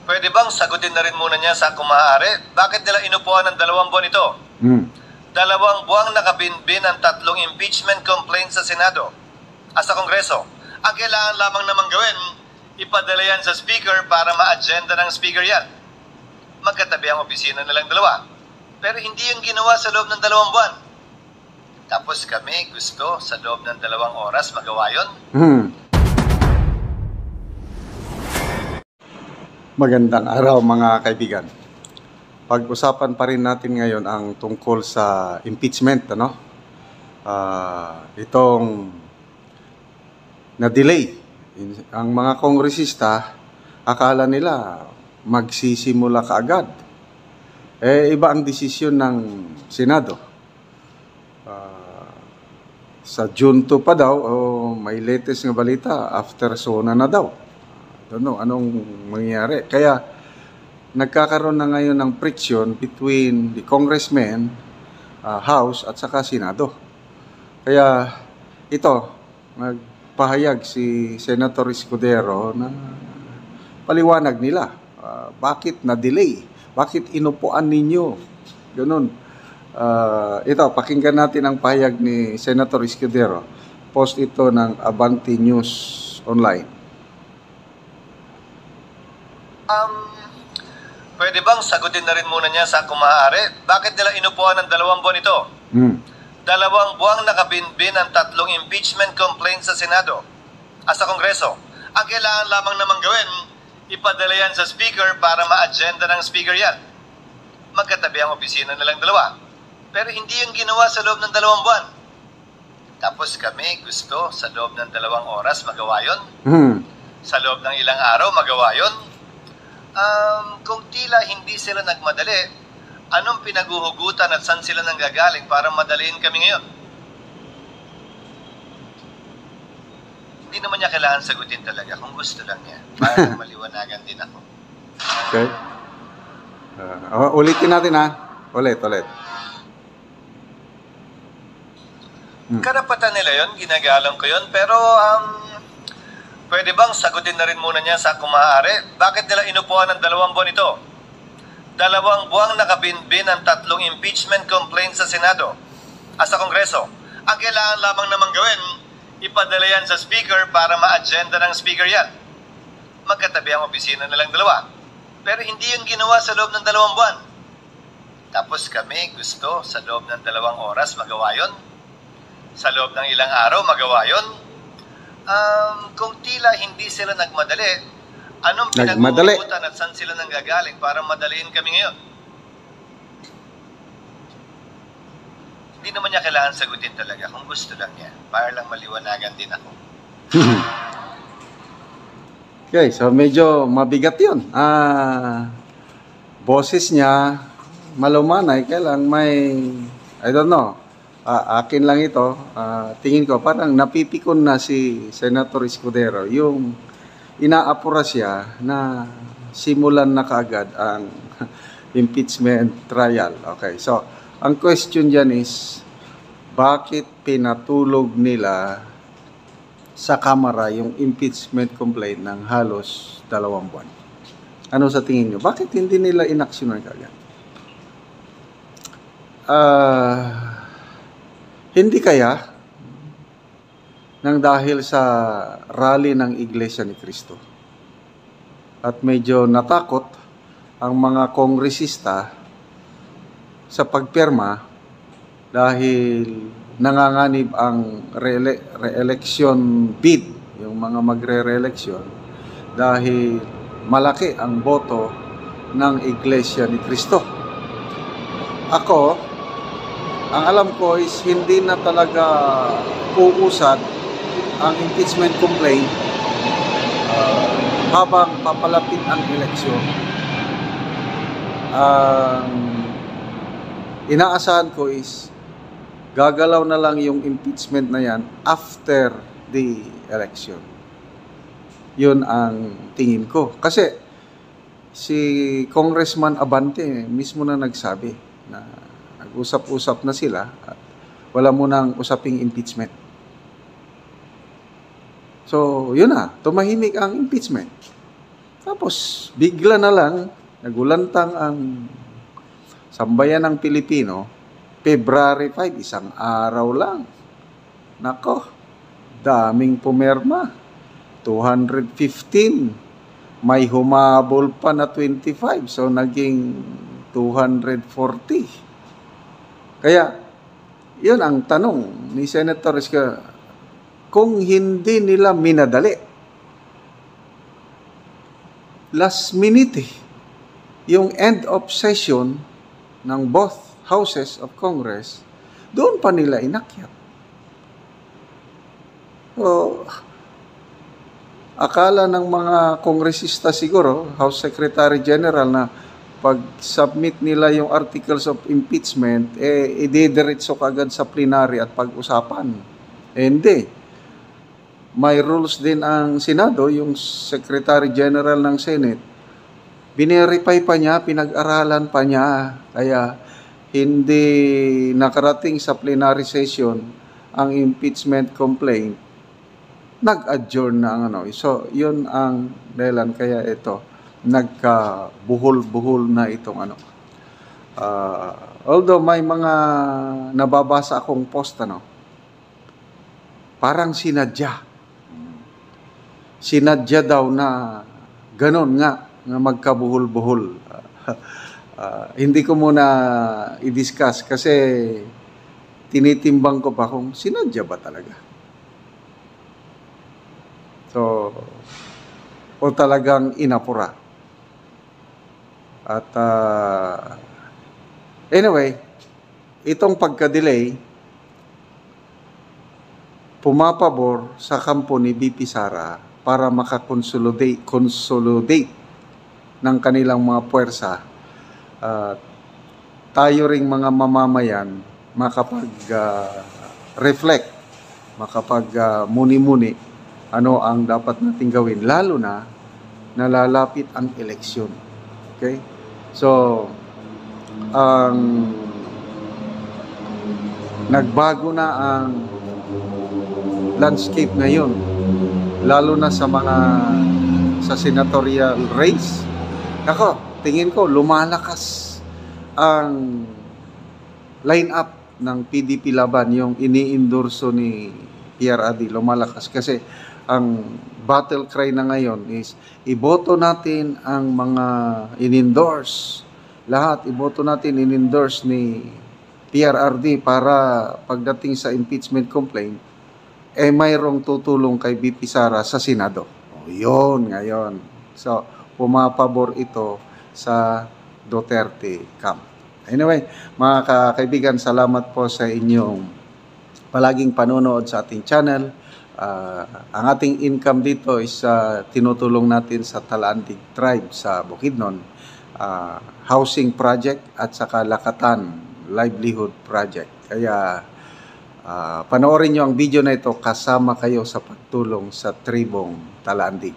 Pwede bang sagutin na rin muna niya sa kung maaari? Bakit nila inupuan ng 2 buwan ito? 2 buwang nakabinbin ang 3 impeachment complaints sa Senado at sa Kongreso. Ang kailangan lamang naman gawin, ipadala yan sa Speaker para ma-agenda ng Speaker yan. Magkatabi ang opisina nilang dalawa. Pero hindi yung ginawa sa loob ng 2 buwan. Tapos kami gusto sa loob ng 2 oras magawa yun. Magandang araw mga kaibigan. Pag-usapan pa rin natin ngayon ang tungkol sa impeachment, ano? Itong na-delay. Ang mga kongresista, akala nila magsisimula kaagad. Iba ang desisyon ng Senado. Sa June 2 pa daw, may latest na balita, after SONA na daw. Don't know anong mangyayari. Kaya nagkakaroon na ngayon ng friction between the congressmen, House at saka Senado. Kaya ito, nagpahayag si Senator Escudero na paliwanag nila. Bakit na-delay? Bakit inupuan ninyo? Ganun. Ito, pakinggan natin ang pahayag ni Senator Escudero. Post ito ng Abante News Online. Pwede bang sagutin na rin muna niya sa kung maaari? Bakit nila inupuan ng 2 buwan ito? 2 buwang nakabinbin ang 3 impeachment complaints sa Senado at sa Kongreso. Ang kailangan lamang naman gawin, ipadala yan sa Speaker para ma-agenda ng Speaker yan. Magkatabi ang opisina nilang dalawa. Pero hindi yung ginawa sa loob ng 2 buwan. Tapos kami gusto sa loob ng 2 oras magawa yun. Sa loob ng ilang araw magawa yun. Kung tila hindi sila nagmadali, anong pinaguhugutan at saan sila nanggagaling para madaliin kami ngayon? Hindi naman niya kailangan sagutin talaga kung gusto lang niya. Para maliwanagan din ako. Okay. Ulitin natin ha. Ulit. Karapatan nila yun, ginagalang ko yun, pero pwede bang sagutin na rin muna niya sa kung maaari? Bakit nila inupuan ng 2 buwan ito? 2 buwang nakabinbin ang 3 impeachment complaints sa Senado at sa Kongreso. Ang kailangan lamang naman gawin, ipadala yan sa Speaker para ma-agenda ng Speaker yan. Magkatabi ang opisina nilang dalawa. Pero hindi yung ginawa sa loob ng 2 buwan. Tapos kami gusto sa loob ng 2 oras magawa yun. Sa loob ng ilang araw magawa yun. Kung tila hindi sila nagmadali, anong pinaguhugutan at saan sila nanggagaling para madaliin kami ngayon? Hindi naman niya kailangan sagutin talaga kung gusto lang niya. Para lang maliwanagan din ako. Okay, so medyo mabigat yun. Boses niya, malumanay, kailang may, I don't know, akin lang ito, tingin ko parang napipikon na si Senator Escudero yung inaapura siya na simulan na kaagad ang impeachment trial. Okay, so ang question dyan is, bakit pinatulog nila sa Kamara yung impeachment complaint ng halos 2 buwan? Ano sa tingin nyo? Bakit hindi nila inaksyonan kaagad? Hindi kaya nang dahil sa rally ng Iglesia ni Cristo at medyo natakot ang mga kongresista sa pagpirma dahil nanganganib ang re-election bid, yung mga magre-re-election, dahil malaki ang boto ng Iglesia ni Cristo. Ang alam ko is hindi na talaga uusad ang impeachment complaint habang papalapit ang eleksyon. Inaasahan ko is gagalaw na lang yung impeachment na yan after the election. Yun ang tingin ko. Kasi si Congressman Abante mismo na nagsabi na nag-usap-usap na sila at wala mo nang usaping impeachment. So, yun na. Tumahimik ang impeachment. Tapos, bigla na lang, nagulantang ang sambayan ng Pilipino, February 5, isang araw lang. Nako, daming pumerma. 215. May humabol pa na 25. So, naging 240. Kaya, yun ang tanong ni Senator Iska. Kung hindi nila minadali, last minute yung end of session ng both houses of Congress, doon pa nila inakyat. So, akala ng mga kongresista siguro, House Secretary General, na pag-submit nila yung articles of impeachment, idediretso kagad sa plenary at pag-usapan. Hindi. May rules din ang Senado, yung Secretary General ng Senate. Binerify pa niya, pinag-aralan pa niya. Kaya hindi nakarating sa plenary session ang impeachment complaint. Nag-adjourn na ang ano. So, yun ang dahilan. Kaya ito, nagka-buhol-buhol na itong ano. Although may mga nababasa akong post, parang sinadya daw na ganon nga magkabuhol-buhol. Hindi ko muna i-discuss kasi tinitimbang ko pa kung sinadya ba talaga. So, o talagang inapura. At anyway, itong pagka-delay, pumapabor sa kampo ni BP Sara para consolidate ng kanilang mga puwersa. Tayo ring mga mamamayan makapag-reflect, makapag-muni-muni ano ang dapat nating gawin, lalo na nalalapit ang eleksyon. Okay? So, nagbago na ang landscape ngayon, lalo na sa senatorial race. Nako, tingin ko lumalakas ang line-up ng PDP laban, yung ini-endorso ni PRRD, lumalakas kasi ang battle cry na ngayon is iboto natin ang mga in-endorse. Lahat iboto natin in-endorse ni PRRD para pagdating sa impeachment complaint, mayroong tutulong kay BP Sara sa Senado. Yun ngayon. So, pumapabor ito sa Duterte camp. Anyway, mga kaibigan, salamat po sa inyong palaging panonood sa ating channel. Ang ating income dito is tinutulong natin sa Talandig Tribe sa Bukidnon, housing project at saka Lakatan livelihood project. Kaya panoorin nyo ang video na ito, kasama kayo sa pagtulong sa tribong Talandig.